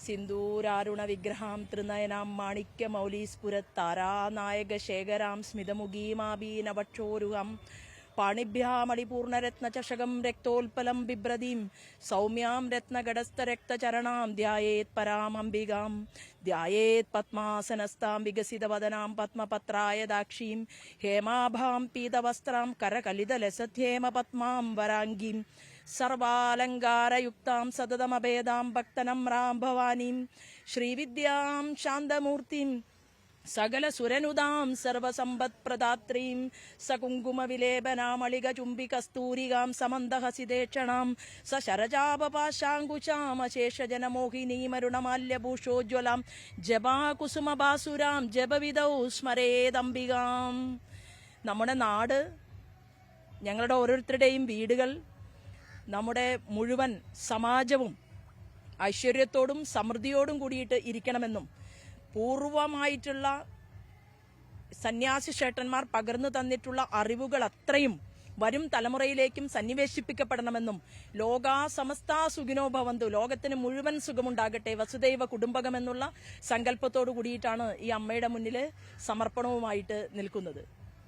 സിന്ദൂരാരുണ വിഗ്രഹാം ത്രിനയനാം മാണിക്യ മൗലീസ്ഫുരത്താരാനായക ശേഖരാം സ്മിതമുഖീമാബീനവക്ഷോരുഹം പാണിഭ്യാമളിപൂർണരത്നചഷകം രക്തോൽപലം ബിഭ്രതീം സൗമ്യാം രത്നഗടസ്ഥരക്തചരണാം ധ്യായേത് പരാം അംബികാം ധ്യായേത് പത്മാസനസ്ഥാം വികസിതവദനാം പത്മപത്രായദാക്ഷീം ഹേമാഭാം പീതവസ്ത്രാം കരകലിതലസധ്യേമ പത്മാം വരാംഗീം സർവാലങ്കാരയുക്താം സതതമഭേദാം ഭക്തനമ്രാം ഭവാനീം ശ്രീവിദ്യാം ശാന്തമൂർത്തിം സകല സുരനുദാം സർവസമ്പത്പ്രദാത്രീം സകുങ്കുമവിലേപനാമളിക ചുംബികസ്തൂരികാം സമന്തഹസിതേക്ഷണാം സശരജാപപാശാങ്കുശാമശേഷജനമോഹിനീമരുണമാല്യഭൂഷോജ്വലാം ജപാകുസുമഭാസുരാം ജപവിധൗ സ്മരേദംബികാം. നമ്മുടെ നാട്, ഞങ്ങളുടെ ഓരോരുത്തരുടെയും വീടുകൾ, നമ്മുടെ മുഴുവൻ സമാജവും ഐശ്വര്യത്തോടും സമൃദ്ധിയോടും കൂടിയിട്ട് ഇരിക്കണമെന്നും പൂർവമായിട്ടുള്ള സന്യാസി ശ്രേഷ്ഠന്മാർ പകർന്നു തന്നിട്ടുള്ള അറിവുകൾ അത്രയും വരും തലമുറയിലേക്കും സന്നിവേശിപ്പിക്കപ്പെടണമെന്നും ലോകാ സമസ്താ സുഖിനോ ഭവന്തു, ലോകത്തിന് മുഴുവൻ സുഖമുണ്ടാകട്ടെ, വസുദൈവ കുടുംബകം എന്നുള്ള സങ്കല്പത്തോടു കൂടിയിട്ടാണ് ഈ അമ്മയുടെ മുന്നിൽ സമർപ്പണവുമായിട്ട് നിൽക്കുന്നത്.